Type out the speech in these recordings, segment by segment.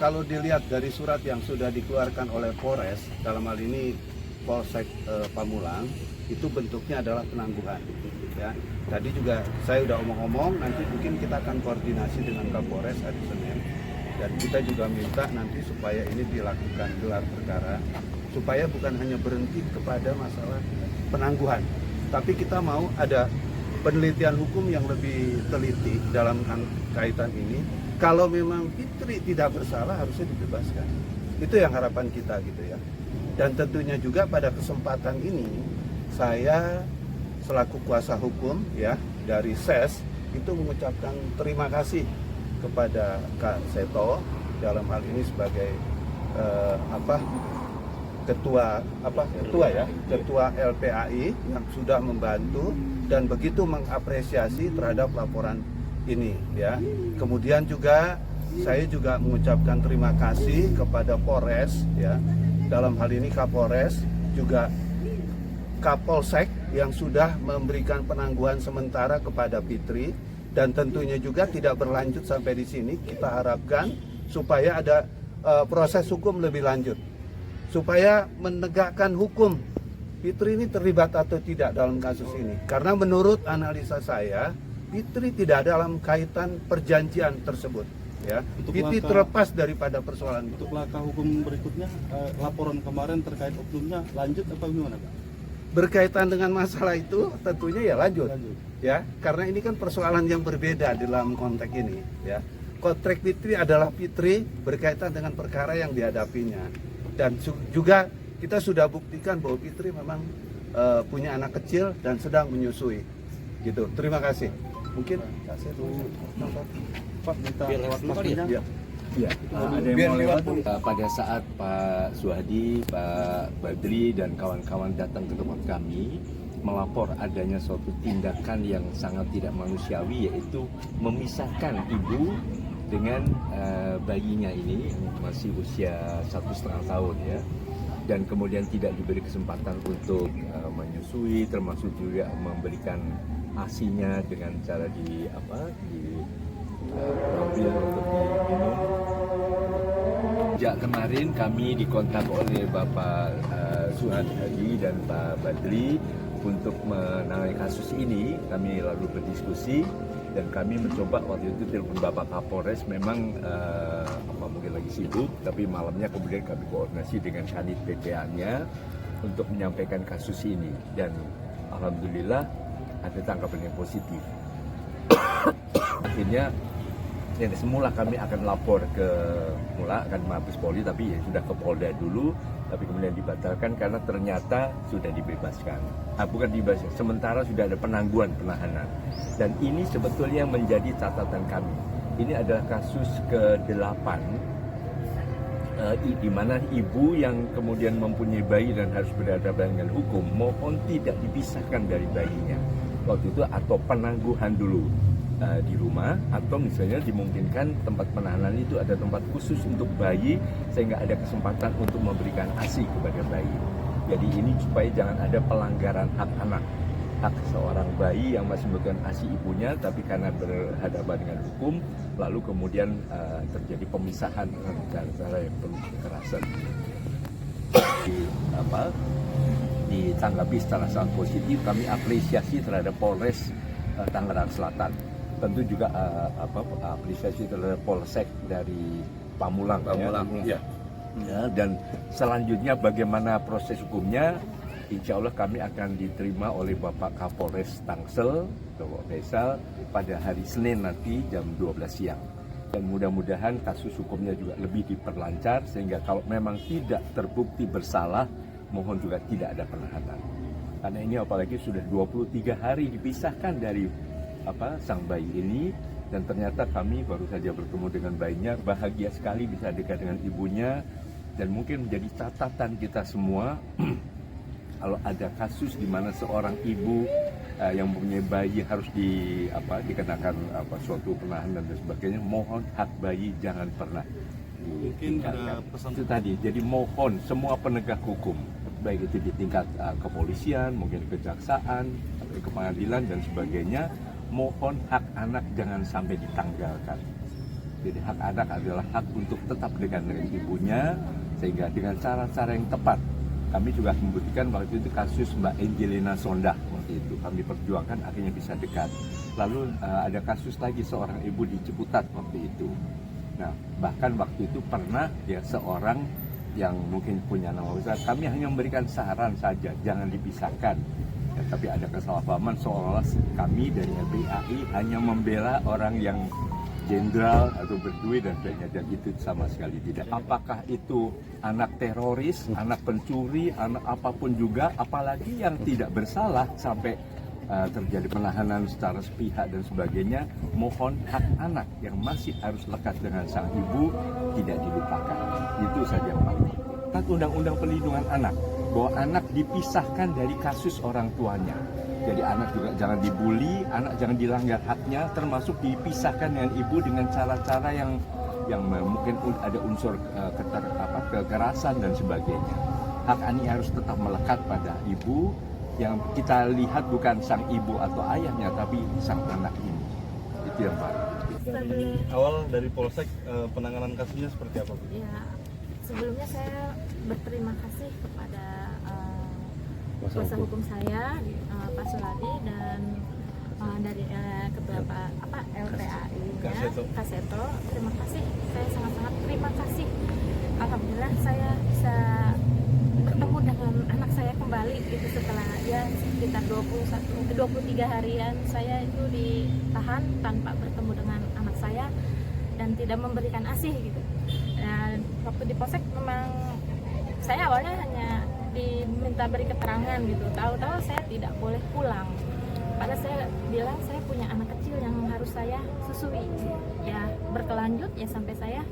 kalau dilihat dari surat yang sudah dikeluarkan oleh Polres, dalam hal ini Polsek Pamulang, itu bentuknya adalah penangguhan. Ya, tadi juga saya udah omong-omong, nanti mungkin kita akan koordinasi dengan Kapolres hari Senin, dan kita juga minta nanti supaya ini dilakukan gelar perkara, supaya bukan hanya berhenti kepada masalah penangguhan, tapi kita mau ada penelitian hukum yang lebih teliti dalam kaitan ini. Kalau memang Fitri tidak bersalah, harusnya dibebaskan. Itu yang harapan kita gitu ya. Dan tentunya juga pada kesempatan ini saya selaku kuasa hukum ya dari SES itu mengucapkan terima kasih kepada Kak Seto dalam hal ini sebagai ketua LPAI yang sudah membantu dan begitu mengapresiasi terhadap laporan ini ya. Kemudian juga saya juga mengucapkan terima kasih kepada Polres ya, dalam hal ini Kapolres, juga Kapolsek yang sudah memberikan penangguhan sementara kepada Fitri, dan tentunya juga tidak berlanjut sampai di sini. Kita harapkan supaya ada proses hukum lebih lanjut, supaya menegakkan hukum Fitri ini terlibat atau tidak dalam kasus ini. Karena menurut analisa saya, Fitri tidak dalam kaitan perjanjian tersebut. Ya, Fitri terlepas daripada persoalan itu. Untuk langkah hukum berikutnya, laporan kemarin terkait oknumnya lanjut apa gimana, Pak? Berkaitan dengan masalah itu tentunya ya lanjut. Ya, karena ini kan persoalan yang berbeda dalam konteks ini. Ya, konteks Fitri adalah Fitri berkaitan dengan perkara yang dihadapinya, dan juga kita sudah buktikan bahwa Fitri memang punya anak kecil dan sedang menyusui. Gitu. Terima kasih. Mungkin kasih dulu. Pak, minta lewat waktunya. Ya, ada yang mau lewat. Pada saat Pak Suhadi, Pak Badri dan kawan-kawan datang ke tempat kami melapor adanya suatu tindakan yang sangat tidak manusiawi, yaitu memisahkan ibu dengan bayinya ini masih usia 1,5 tahun ya, dan kemudian tidak diberi kesempatan untuk menyusui, termasuk juga memberikan asinya dengan cara diambil untuk diminum. Sejak kemarin kami dikontak oleh Bapak Suhadi dan Pak Badri untuk menangani kasus ini. Kami lalu berdiskusi dan kami mencoba waktu itu telepon Bapak Kapolres, memang mungkin lagi sibuk, tapi malamnya kemudian kami koordinasi dengan Kanit PPA-nya untuk menyampaikan kasus ini, dan alhamdulillah ada tanggapan yang positif. Akhirnya yang semula kami akan lapor ke Mabes Polri, tapi ya sudah ke Polda dulu, tapi kemudian dibatalkan karena ternyata sudah dibebaskan. Bukan dibebaskan, sementara sudah ada penangguhan penahanan. Dan ini sebetulnya menjadi catatan kami. Ini adalah kasus ke-8 di mana ibu yang kemudian mempunyai bayi dan harus berhadapan dengan hukum mohon tidak dipisahkan dari bayinya waktu itu, atau penangguhan dulu di rumah, atau misalnya dimungkinkan tempat penahanan itu ada tempat khusus untuk bayi sehingga ada kesempatan untuk memberikan ASI kepada bayi. Jadi ini supaya jangan ada pelanggaran hak anak, hak seorang bayi yang masih membutuhkan ASI ibunya, tapi karena berhadapan dengan hukum lalu kemudian terjadi pemisahan dengan cara yang penuh kekerasan. Ditanggapi secara sangat positif. Kami apresiasi terhadap Polres Tangerang Selatan. Tentu juga apresiasi terhadap Polsek dari Pamulang. Ya. Ya, dan selanjutnya bagaimana proses hukumnya, insya Allah kami akan diterima oleh Bapak Kapolres Tangsel, Bapak Faisal, pada hari Senin nanti jam 12 siang. Dan mudah-mudahan kasus hukumnya juga lebih diperlancar, sehingga kalau memang tidak terbukti bersalah, mohon juga tidak ada penahanan. Karena ini apalagi sudah 23 hari dipisahkan dari sang bayi ini, dan ternyata kami baru saja bertemu dengan bayinya, bahagia sekali bisa dekat dengan ibunya, dan mungkin menjadi catatan kita semua kalau ada kasus di mana seorang ibu yang mempunyai bayi harus dikenakan suatu penahanan dan sebagainya, mohon hak bayi jangan pernah Mungkin ada pesan itu tadi. Jadi mohon semua penegak hukum, baik itu di tingkat kepolisian, mungkin kejaksaan, ke pengadilan dan sebagainya, mohon hak anak jangan sampai ditanggalkan. Jadi hak anak adalah hak untuk tetap dengan ibunya, sehingga dengan cara-cara yang tepat. Kami juga membuktikan waktu itu kasus Mbak Angelina Sondah waktu itu kami perjuangkan akhirnya bisa dekat. Lalu ada kasus lagi seorang ibu di Ciputat waktu itu. Nah, bahkan waktu itu pernah ya seorang yang mungkin punya nama besar, kami hanya memberikan saran saja, jangan dipisahkan. Ya, tapi ada kesalahpahaman seolah-olah kami dari LPAI hanya membela orang yang jenderal atau berduit dan sebagainya, dan itu sama sekali tidak. Apakah itu anak teroris, anak pencuri, anak apapun juga, apalagi yang tidak bersalah sampai terjadi penahanan secara sepihak dan sebagainya, mohon hak anak yang masih harus lekat dengan sang ibu tidak dilupakan. Itu saja yang paling penting. Undang-undang Perlindungan Anak bahwa anak dipisahkan dari kasus orang tuanya. Jadi anak juga jangan dibully, anak jangan dilanggar haknya, termasuk dipisahkan dengan ibu dengan cara-cara yang mungkin ada unsur kekerasan dan sebagainya. Hak ani harus tetap melekat pada ibu, yang kita lihat bukan sang ibu atau ayahnya, tapi sang anak ini. Itu yang paling. Awal dari Polsek, penanganan kasusnya seperti apa, Bu? Ya, sebelumnya saya berterima kasih kepada kuasa hukum saya, Pak Suradi, dan dari ketua LPAI-nya, Kaseto. Terima kasih, saya sangat-sangat terima kasih. Alhamdulillah saya bisa bertemu dengan anak saya kembali gitu setelah ya sekitar 23 harian saya itu ditahan tanpa bertemu dengan anak saya dan tidak memberikan ASI gitu. Dan waktu di Polsek memang saya awalnya hanya diminta beri keterangan gitu, tahu-tahu saya tidak boleh pulang. Padahal saya bilang saya punya anak kecil yang harus saya susui. Ya berkelanjut ya sampai saya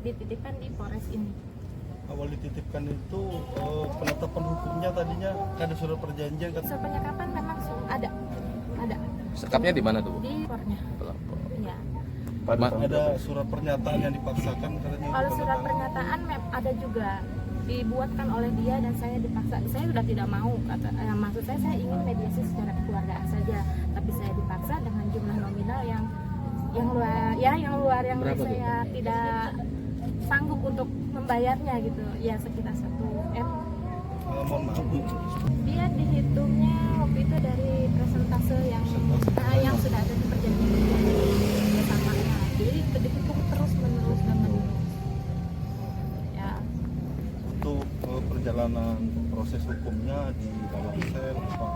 dititipkan di Polres ini. Awal dititipkan itu penetapan hukumnya tadinya ada surat perjanjian kan? Surat penyekapan memang ada. Sekapnya di mana tuh, Bu? Di Pornya. Ya. Ada surat pernyataan yang dipaksakan katanya. Kalau surat pernyataan ada juga dibuatkan oleh dia dan saya dipaksa. Saya sudah tidak mau maksud saya ingin mediasi secara keluargaan saja, tapi saya dipaksa dengan jumlah nominal yang luar yang saya tidak sanggup untuk membayarnya gitu. Ya sekitar 1 M. Mohon maaf, Bu. Dia dihitungnya waktu itu dari persentase yang sudah ada di perjanjian kerjasamanya. Jadi dihitung terus menerus. Ya. Untuk perjalanan proses hukumnya di dalam sel, apa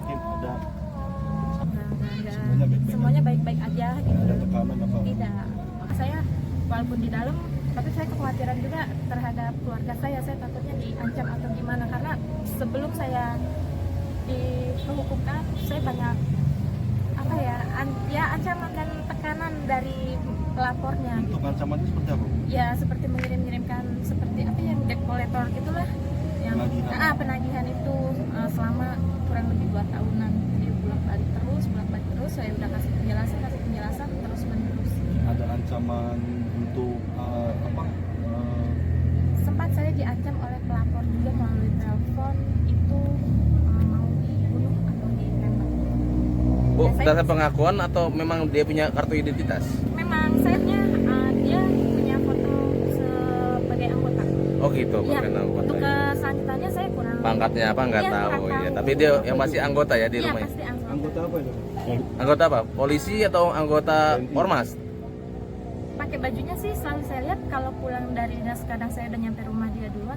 mungkin ada Semuanya baik-baik aja gitu. ada tekanan apa? Tidak. Saya walaupun di dalam, tapi saya kekhawatiran juga terhadap keluarga saya. Saya takutnya diancam atau gimana, karena sebelum saya dihukumkan saya banyak ancaman dan tekanan dari pelapornya. Untuk ancamannya seperti apa? Ya seperti mengirim-ngirimkan seperti yang debt collector gitulah, yang penagihan itu selama kurang lebih 2 tahunan. Jadi bolak-balik terus saya udah kasih penjelasan terus menerus. Ada ancaman untuk Sempat saya diancam oleh pelapor juga melalui telepon itu mau dibunuh atau ditembak. Bu, Ya, saya- berdasarkan pengakuan atau memang dia punya kartu identitas? Memang sayapnya dia punya foto sebagai anggota. Oh gitu, Iya, bukan anggota. untuk Ya. selanjutnya saya kurang. Pangkatnya apa nggak Iya, tahu kurang ya. tahu. Tapi dia yang masih anggota ya di Iya, rumah. Ya? pasti anggota. anggota apa itu? Anggota apa? Polisi atau anggota ormas? Pakai bajunya sih selalu saya lihat kalau pulang dari dinas, kadang saya udah nyampe rumah dia duluan.